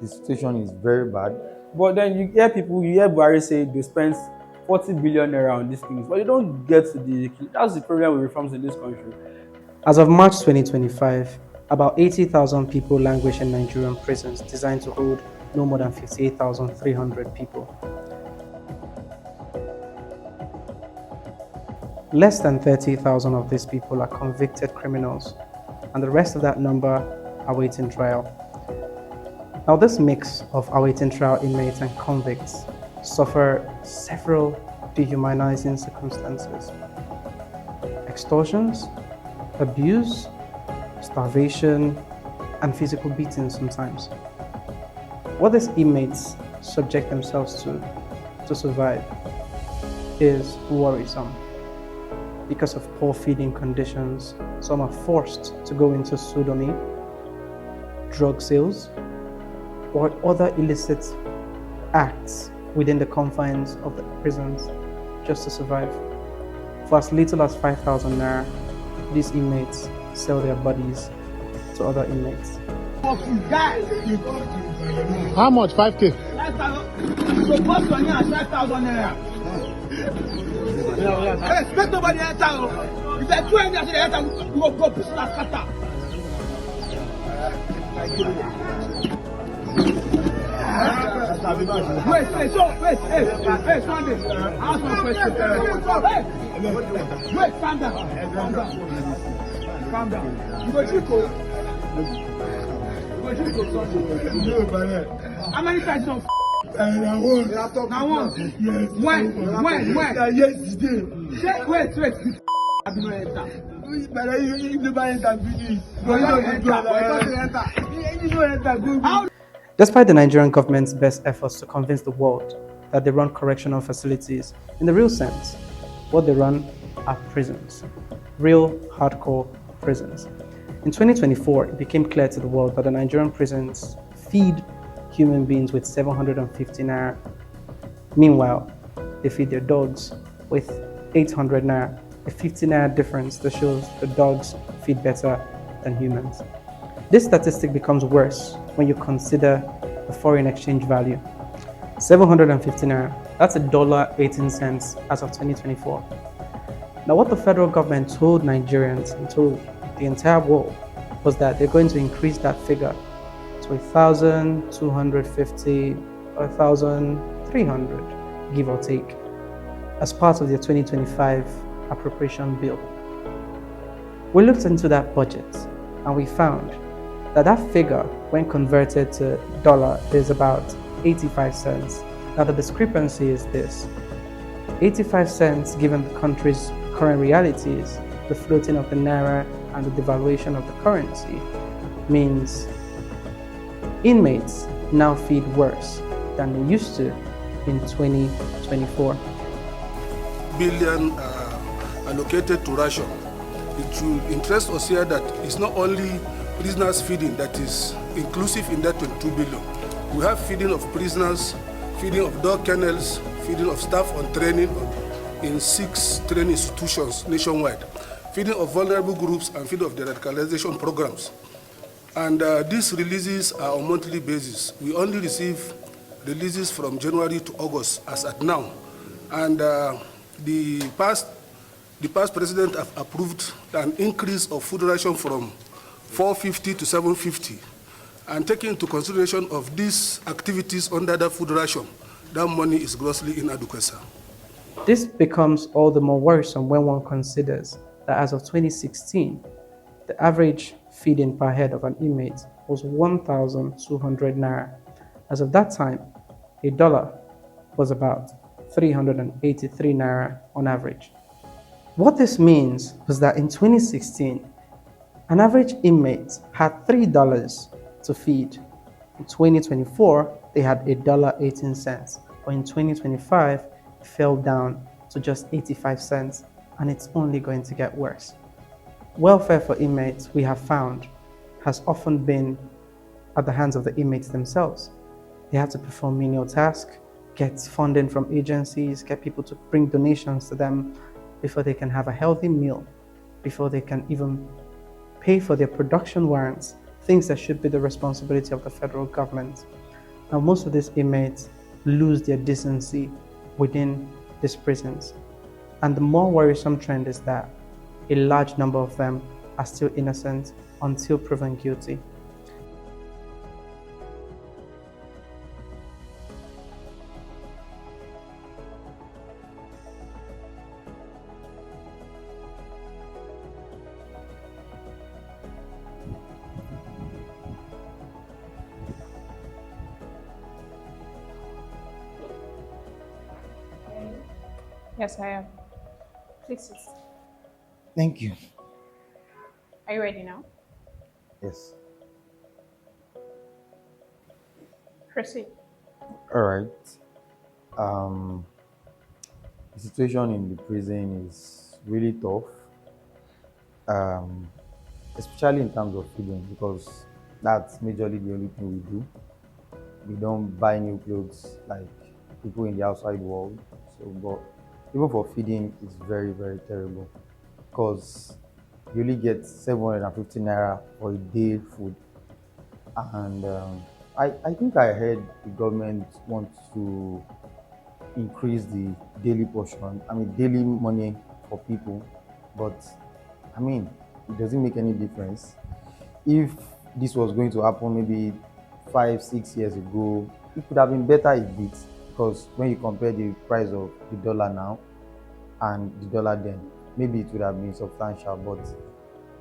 the situation is very bad. But then you hear Buhari say they spent 40 billion naira on these things, but you don't get to that's the problem with reforms in this country. As of March 2025, about 80,000 people languish in Nigerian prisons designed to hold no more than 58,300 people. Less than 30,000 of these people are convicted criminals, and the rest of that number awaiting trial. Now, this mix of awaiting trial inmates and convicts suffer several dehumanizing circumstances: extortions, abuse, starvation, and physical beatings sometimes. What these inmates subject themselves to survive is worrisome. Because of poor feeding conditions, some are forced to go into sodomy, drug sales, or other illicit acts within the confines of the prisons just to survive. For as little as 5,000 naira, these inmates sell their bodies to other inmates. How much? 5K? Expect nobody enter. If they do anything, they enter, we will go push that scatter. Wait, Sunday. Ask one question. Wait, calm down. You go Chico. How many times of now one. Yes. When? Yesterday. Wait. I didn't enter. But you never enter finish. Despite the Nigerian government's best efforts to convince the world that they run correctional facilities, in the real sense, what they run are prisons. Real, hardcore prisons. In 2024, it became clear to the world that the Nigerian prisons feed human beings with 750 naira. Meanwhile, they feed their dogs with 800 naira, a 50 naira difference that shows the dogs feed better than humans. This statistic becomes worse when you consider the foreign exchange value. 750 naira, that's $1.18 as of 2024. Now, what the federal government told Nigerians and told the entire world was that they're going to increase that figure to 1,250 or 1,300, give or take, as part of their 2025 appropriation bill. We looked into that budget and we found that figure, when converted to dollar, is about 85 cents. Now the discrepancy is this: 85 cents, given the country's current realities, the floating of the naira and the devaluation of the currency, means inmates now feed worse than they used to in 2024. Billion allocated to ration. It should interest us here that it's not only prisoners feeding that is inclusive in that 22 billion. We have feeding of prisoners, feeding of dog kennels, feeding of staff on training in 6 training institutions nationwide, feeding of vulnerable groups, and feeding of the radicalization programs. And these releases are on a monthly basis. We only receive releases from January to August as at now. And the past president have approved an increase of food ration from 450 to 750. And taking into consideration of these activities under that food ration, that money is grossly inadequate, sir. This becomes all the more worrisome when one considers that as of 2016, the average feeding per head of an inmate was 1,200 naira. As of that time, $1 was about 383 naira on average. What this means was that in 2016, an average inmate had $3 to feed. In 2024, they had $1.18, but in 2025, it fell down to just 85 cents, and it's only going to get worse. Welfare for inmates, we have found, has often been at the hands of the inmates themselves. They have to perform menial tasks, get funding from agencies, get people to bring donations to them before they can have a healthy meal, before they can even pay for their production warrants, things that should be the responsibility of the federal government. Now, most of these inmates lose their decency within these prisons. And the more worrisome trend is that a large number of them are still innocent until proven guilty. Yes, I am. Please sit. Thank you. Are you ready now? Yes. Proceed. All right. Um, the situation in the prison is really tough, um, especially in terms of feeding, because that's majorly the only thing we do. We don't buy new clothes like people in the outside world. So, but even for feeding, it's very, very terrible because you only get 750 naira for a day food. And I think I heard the government wants to increase the daily portion, I mean, daily money for people. But I mean, it doesn't make any difference. If this was going to happen maybe 5, 6 years ago, it could have been better a bit because when you compare the price of the dollar now and the dollar then, maybe it would have been substantial. But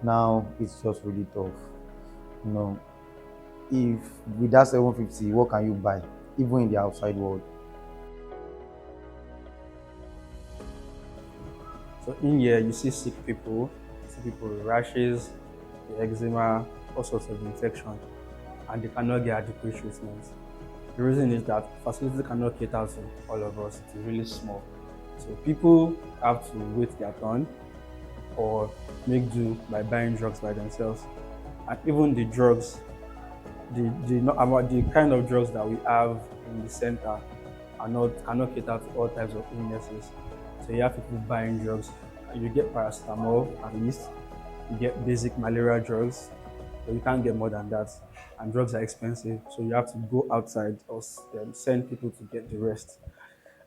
now it's just really tough. You know, if with that 750, what can you buy, even in the outside world? So in here, you see sick people, you see people with rashes, the eczema, all sorts of infection, and they cannot get adequate treatment. The reason is that facilities cannot cater to all of us. It's really small. So people have to wait their turn or make do by buying drugs by themselves. And even the drugs, the kind of drugs that we have in the center cannot cater to all types of illnesses. So you have people buying drugs. You get paracetamol at least. You get basic malaria drugs, but you can't get more than that. And drugs are expensive, so you have to go outside or send people to get the rest.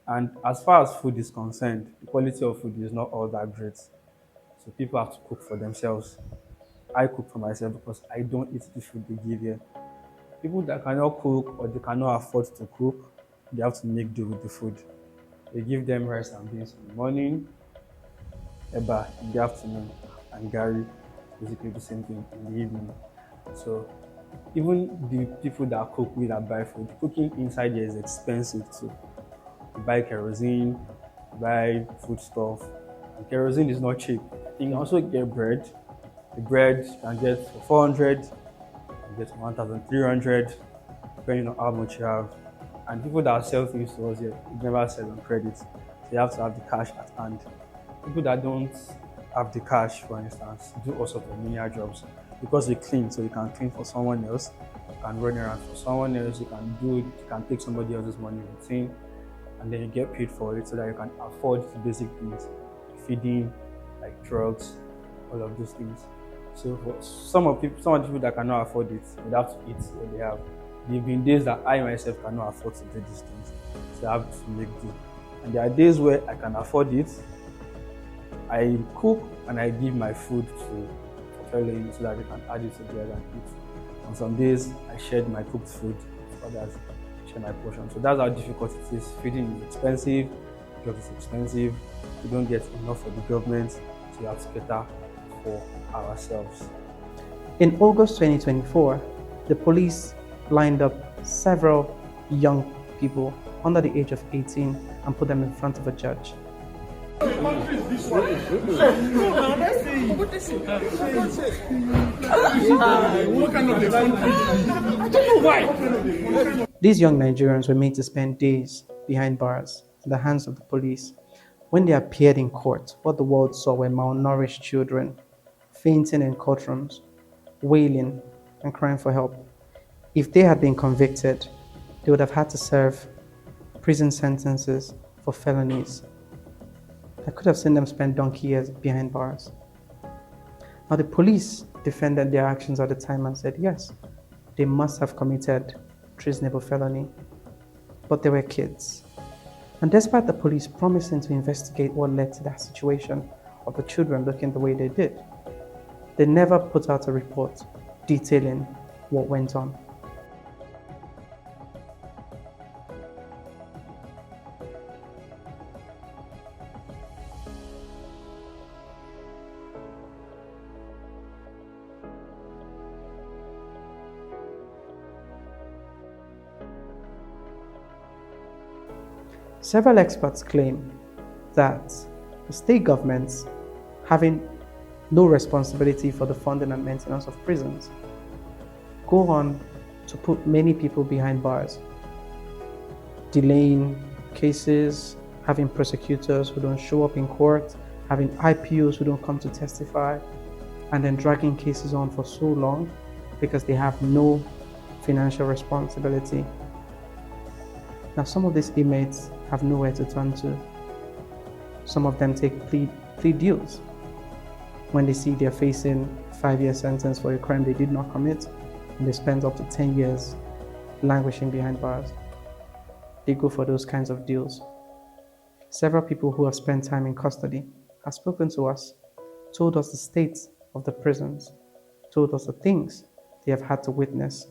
And as far as food is concerned, the quality of food is not all that great. So people have to cook for themselves. I cook for myself because I don't eat the food they give here. People that cannot cook or they cannot afford to cook, they have to make do with the food. They give them rice and beans in the morning, eba in the afternoon, and gari, basically the same thing in the evening. So even the people that cook with that buy food, cooking inside here is expensive too. You buy kerosene, you buy food stuff, and kerosene is not cheap. You can also get bread. The bread you can get for 400, you can get 1,300, depending on how much you have. And people that sell things to us here, they never sell on credit. So you have to have the cash at hand. People that don't have the cash, for instance, do all sorts of menial jobs because they clean, so you can clean for someone else, you can run around for someone else, you can take somebody else's money routine, and then you get paid for it so that you can afford the basic things, feeding, like drugs, all of those things. So for some of the people that cannot afford it, they have to eat what they have. There have been days that I myself cannot afford to do these things, so I have to make do. And there are days where I can afford it. I cook and I give my food to fellows so that they can add it together and eat. On some days, I shared my cooked food with others, share my portion. So that's how difficult it is. Feeding is expensive, drugs is expensive. We don't get enough for the government, so we have to cater for ourselves. In August 2024, the police lined up several young people under the age of 18 and put them in front of a judge. These young Nigerians were made to spend days behind bars in the hands of the police. When they appeared in court, what the world saw were malnourished children, fainting in courtrooms, wailing, and crying for help. If they had been convicted, they would have had to serve prison sentences for felonies. I could have seen them spend donkey years behind bars. Now, the police defended their actions at the time and said, yes, they must have committed treasonable felony. But they were kids. And despite the police promising to investigate what led to that situation of the children looking the way they did, they never put out a report detailing what went on. Several experts claim that the state governments, having no responsibility for the funding and maintenance of prisons, go on to put many people behind bars, delaying cases, having prosecutors who don't show up in court, having IPOs who don't come to testify, and then dragging cases on for so long because they have no financial responsibility. Now, some of these inmates have nowhere to turn to. Some of them take plea deals when they see they're facing a 5-year sentence for a crime they did not commit, and they spend up to 10 years languishing behind bars. They go for those kinds of deals. Several people who have spent time in custody have spoken to us, told us the state of the prisons, told us the things they have had to witness,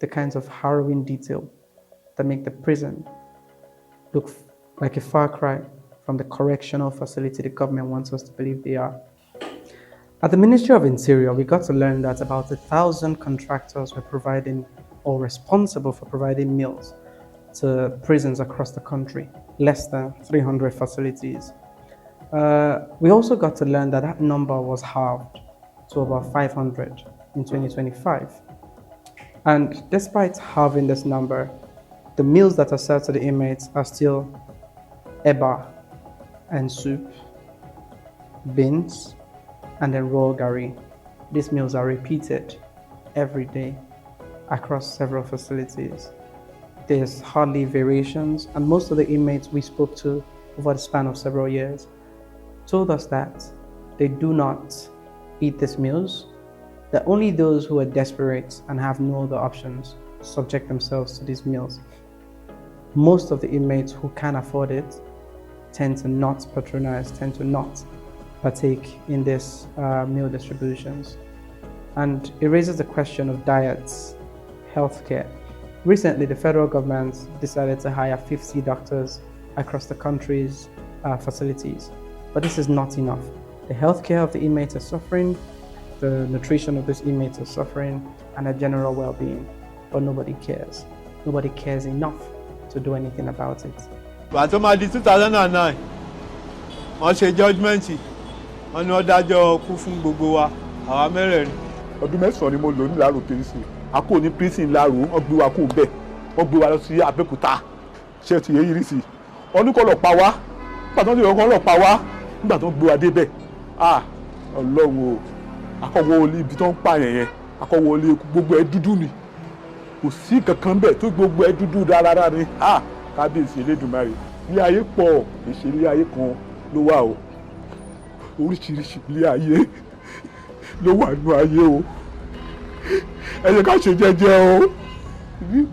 the kinds of harrowing detail that make the prison look like a far cry from the correctional facility the government wants us to believe they are. At the Ministry of Interior, we got to learn that about 1,000 contractors were providing or responsible for providing meals to prisons across the country, less than 300 facilities. We also got to learn that that number was halved to about 500 in 2025. And despite halving this number, the meals that are served to the inmates are still eba and soup, beans, and then raw gari. These meals are repeated every day across several facilities. There's hardly variations, and most of the inmates we spoke to over the span of several years told us that they do not eat these meals, that only those who are desperate and have no other options subject themselves to these meals. Most of the inmates who can afford it tend to not patronize, tend to not partake in these meal distributions. And it raises the question of diets, healthcare. Recently, the federal government decided to hire 50 doctors across the country's facilities, but this is not enough. The healthcare of the inmates is suffering, the nutrition of these inmates is suffering, and their general well-being, but nobody cares. Nobody cares enough to do anything about it. Bàtọ́ máa di 2009, wọ́n ṣe judgement, wọ́n ní wọ́n dájọ́ kú fún gbogbo wa, àwa mẹ́rẹ̀ẹ̀rin. Ọdún mẹ́sàn-án ni mo lò ní Láàrò Pírísì. A kò ní prison Láàrò, wọ́n gbé wa kó bẹ́ẹ̀, wọ́n gbé wa lọ sí Abẹ́òkúta. Ṣé ti yé yìí sí? Wọ́n ní kó lọ pa wá, nígbà tó ń lè kọ́ lọ pa wá, nígbà tó ń gbé wa débẹ̀. Ọlọ́run o, akọ́wọ́ olé ibi tó ń pààyàn yẹn, akọ́wọ́ olé gbogbo ẹ̀ dúdú ni. Kò sí kankan bẹ́ẹ̀ tó gbogbo ẹ̀ dúdú dáradára ni. Kábíyèsí Elédùmarè, ilé ayé pọ̀, kì í ṣe ilé ayé kan ló wà o. Oríṣiríṣi ilé ayé ló wà nínú ayé o. Ẹ jẹ́ ká ṣe jẹ́jẹ́ o.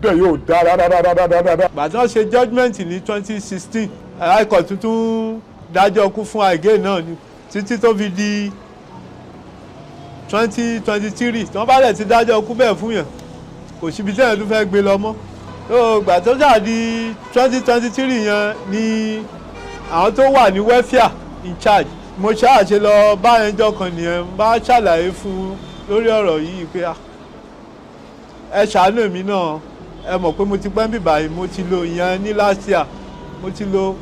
Bẹ́ẹ̀ yóò dá rárá. Bàtọ́ ṣe judgement ní 2016, High Court tuntun dájọ́ kú fún àìgé náà ni títí tó fi di 2023. Tí wọ́n bá lẹ̀ ti dájọ́ kú bẹ́ẹ̀ fún yàn, kò síbi tẹ́yàn tó fẹ́ gbé lọ mọ́. Gbà tó jà di 2023 yẹn ni àwọn tó wà ní welfare in charge. Mo ṣáàṣe lọ bá ẹjọ́ kan nìyẹn, bá ṣàlàyé fún lórí ọ̀rọ̀ yìí pé ẹ ṣàánú mi náà, ẹ mọ̀ pé mo ti pẹ́ ń bíbà yìí, mo ti lò ìyẹn ní last year, mo ti lò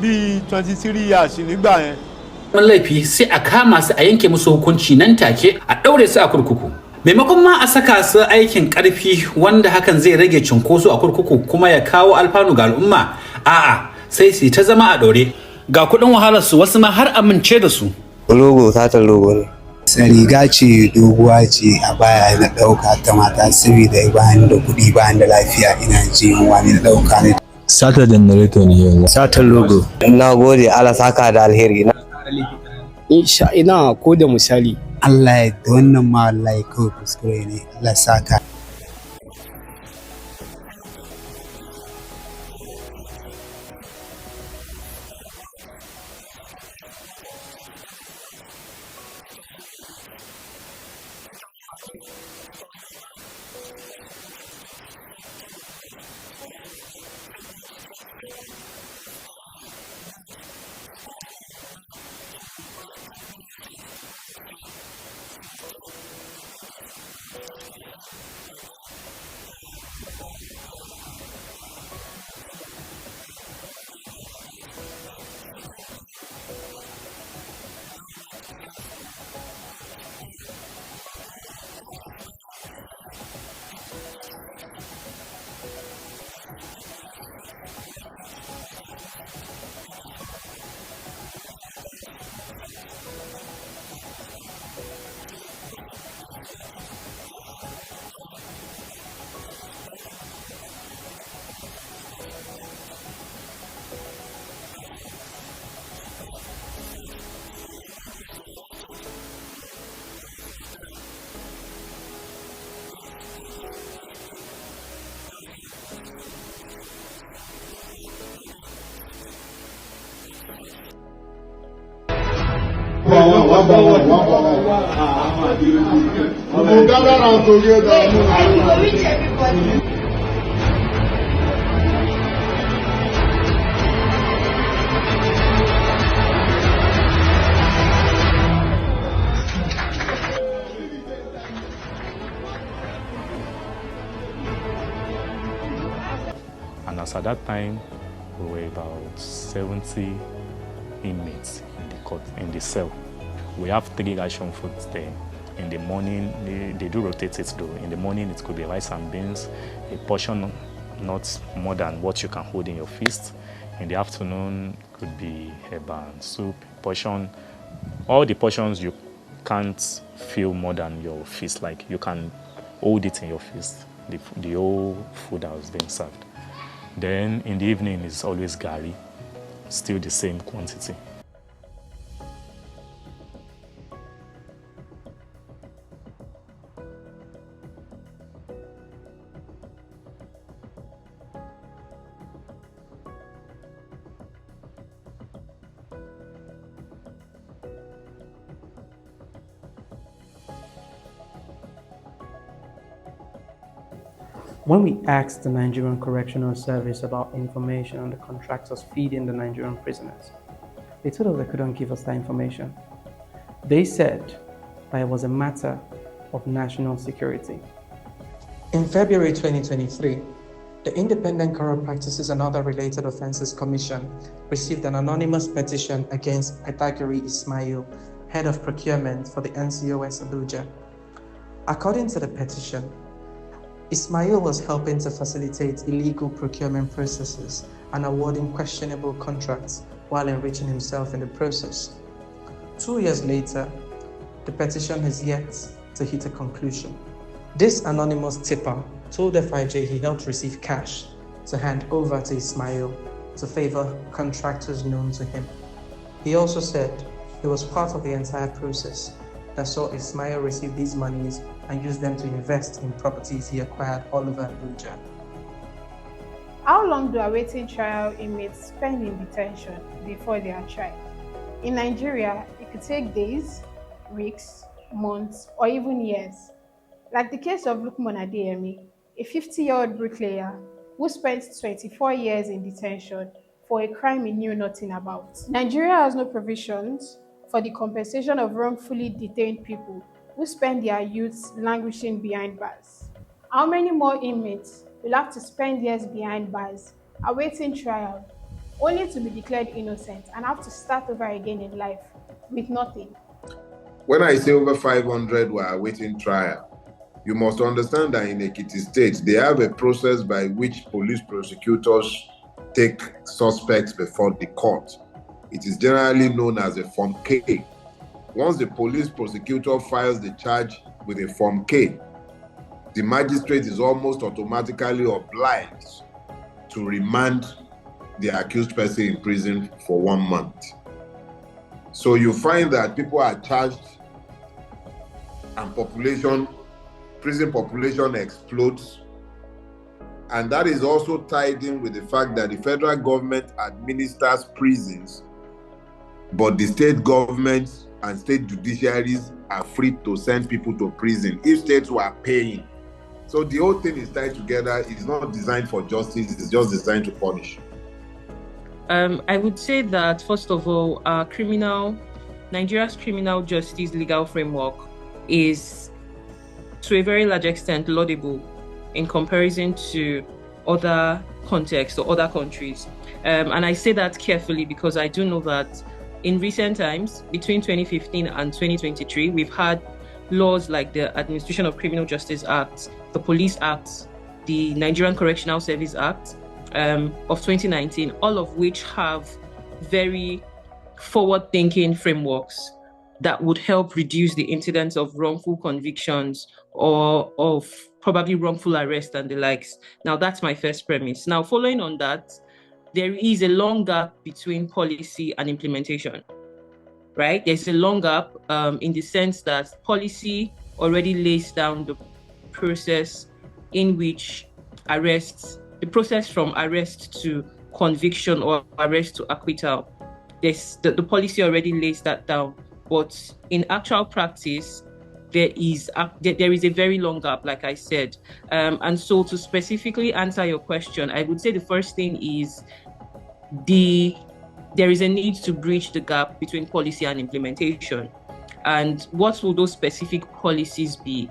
bíi 23 years nígbà yẹn. Wani laifi sai a kama su a yanke musu hukunci nan take a ɗaure su a kurkuku. Maimakon ma a saka su aikin ƙarfi wanda hakan zai rage cunkoso a kurkuku kuma ya kawo alfanu ga al'umma, a'a sai su ta zama a ɗaure. Ga kuɗin wahalar su wasu ma har amince da su. Logo satar logo ne. Riga ce doguwa ce a baya na ɗauka ta mata saboda bayan da kuɗi bayan da lafiya ina ji wani na ɗauka ne. Satar generator ne yanzu. Satar logo. Na gode Allah saka da alheri. Ina ko da misali. Allah ya wannan ma wallahi kawai kuskure ne. Allah saka. We'll gather around together. I will reach everybody. And as at that time, we were about 70 inmates in the court, in the cell. We have 3 ration foods there. In the morning, they do rotate it though. In the morning, it could be rice and beans, a portion not more than what you can hold in your fist. In the afternoon, could be eba and soup, portion. All the portions you can't feel more than your fist, like you can hold it in your fist, the whole food that was being served. Then in the evening, it's always gari, still the same quantity. When we asked the Nigerian Correctional Service about information on the contractors feeding the Nigerian prisoners, they told us they couldn't give us that information. They said that it was a matter of national security. In February 2023, the Independent Corrupt Practices and Other Related Offences Commission received an anonymous petition against Pythagori Ismail, head of procurement for the NCOS Abuja. According to the petition, Ismail was helping to facilitate illegal procurement processes and awarding questionable contracts while enriching himself in the process. 2 years later, the petition has yet to hit a conclusion. This anonymous tipper told FIJ he helped receive cash to hand over to Ismail to favor contractors known to him. He also said he was part of the entire process that saw Ismail receive these monies and use them to invest in properties he acquired all over Abuja. How long do awaiting trial inmates spend in detention before they are tried? In Nigeria, it could take days, weeks, months, or even years. Like the case of Lukman Adeyemi, a 50-year-old bricklayer who spent 24 years in detention for a crime he knew nothing about. Nigeria has no provisions for the compensation of wrongfully detained people who spend their youths languishing behind bars. How many more inmates will have to spend years behind bars, awaiting trial, only to be declared innocent and have to start over again in life with nothing? When I say over 500 were awaiting trial, you must understand that in Ekiti State, they have a process by which police prosecutors take suspects before the court. It is generally known as a Form K. Once the police prosecutor files the charge with a Form K, the magistrate is almost automatically obliged to remand the accused person in prison for 1 month. So you find that people are charged and prison population explodes. And that is also tied in with the fact that the federal government administers prisons, but the state governments and state judiciaries are free to send people to prison if states were paying. So the whole thing is tied together. It's not designed for justice, it's just designed to punish. I would say that, first of all, Nigeria's criminal justice legal framework is to a very large extent, laudable in comparison to other contexts or other countries. And I say that carefully because I do know that in recent times, between 2015 and 2023, we've had laws like the Administration of Criminal Justice Act, the Police Act, the Nigerian Correctional Service Act of 2019, all of which have very forward-thinking frameworks that would help reduce the incidence of wrongful convictions or of probably wrongful arrest and the likes. Now, that's my first premise. Now, following on that, there is a long gap between policy and implementation, right? There's a long gap in the sense that policy already lays down the process in which the process from arrest to conviction or arrest to acquittal. The policy already lays that down. But in actual practice, there is a very long gap, like I said. And so to specifically answer your question, I would say the first thing is there is a need to bridge the gap between policy and implementation. And what will those specific policies be?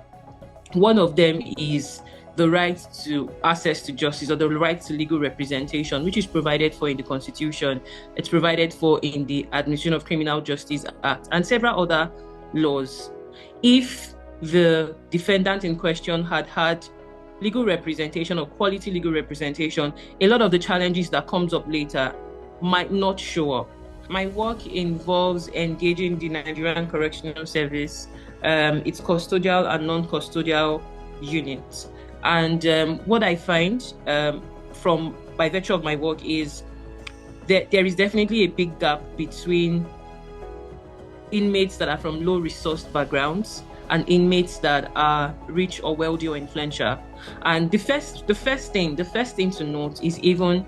One of them is the right to access to justice or the right to legal representation, which is provided for in the Constitution. It's provided for in the Administration of Criminal Justice Act and several other laws. If the defendant in question had legal representation or quality legal representation, a lot of the challenges that comes up later might not show up. My work involves engaging the Nigerian Correctional Service, its custodial and non-custodial units. And what I find by virtue of my work is that there is definitely a big gap between inmates that are from low-resourced backgrounds and inmates that are rich or wealthy or influential. And the first thing to note is even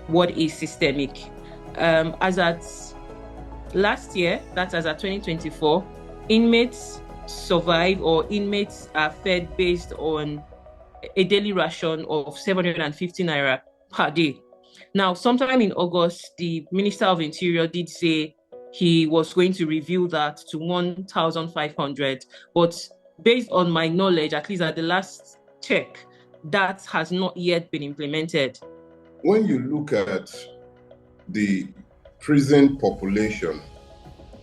what is systemic. As at last year, that's as at 2024, inmates survive or inmates are fed based on a daily ration of 750 naira per day. Now, sometime in August, the Minister of Interior did say he was going to review that to 1,500. But based on my knowledge, at least at the last check, that has not yet been implemented. When you look at the prison population,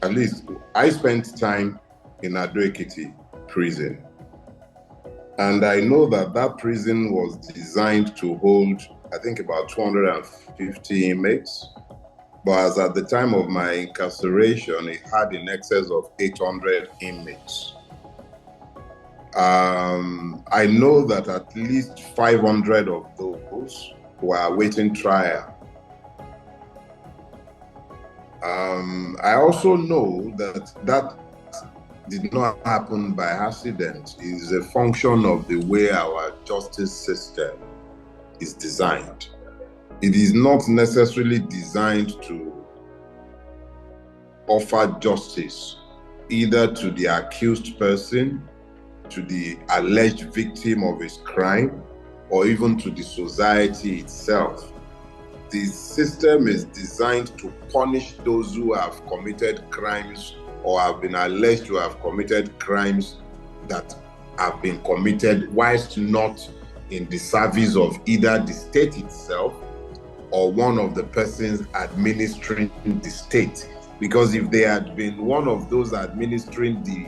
at least I spent time in Ado-Ekiti prison. And I know that prison was designed to hold, I think, about 250 inmates. But as at the time of my incarceration, it had in excess of 800 inmates. I know that at least 500 of those were awaiting trial. I also know that did not happen by accident. It is a function of the way our justice system is designed. It is not necessarily designed to offer justice either to the accused person, to the alleged victim of his crime, or even to the society itself. The system is designed to punish those who have committed crimes or have been alleged to have committed crimes that have been committed whilst not in the service of either the state itself or one of the persons administering the state. Because if they had been one of those administering the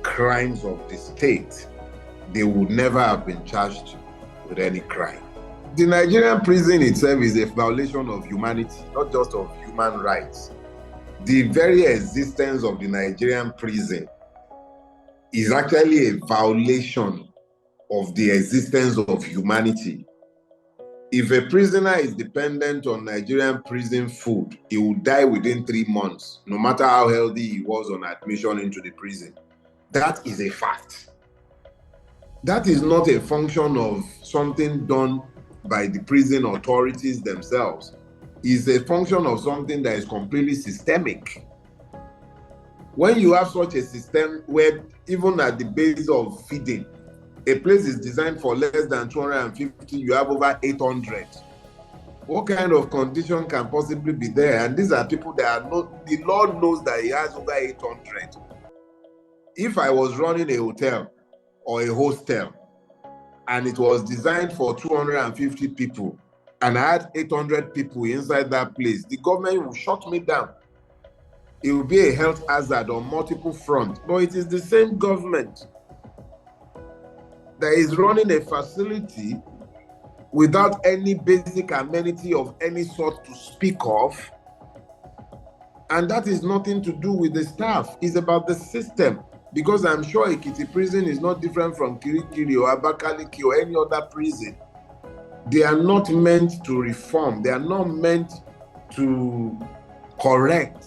crimes of the state, they would never have been charged with any crime. The Nigerian prison itself is a violation of humanity, not just of human rights. The very existence of the Nigerian prison is actually a violation of the existence of humanity. If a prisoner is dependent on Nigerian prison food, he will die within 3 months, no matter how healthy he was on admission into the prison. That is a fact. That is not a function of something done by the prison authorities themselves. It's a function of something that is completely systemic. When you have such a system where even at the base of feeding, a place is designed for less than 250, you have over 800. What kind of condition can possibly be there? And these are people that are not, the Lord knows that he has over 800. If I was running a hotel or a hostel, and it was designed for 250 people, and I had 800 people inside that place, the government will shut me down. It will be a health hazard on multiple fronts. But it is the same government that is running a facility without any basic amenity of any sort to speak of. And that is nothing to do with the staff. It's about the system. Because I'm sure Ekiti prison is not different from Kirikiri or Abakaliki or any other prison. They are not meant to reform. They are not meant to correct.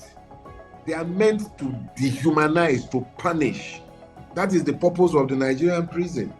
They are meant to dehumanize, to punish. That is the purpose of the Nigerian prison.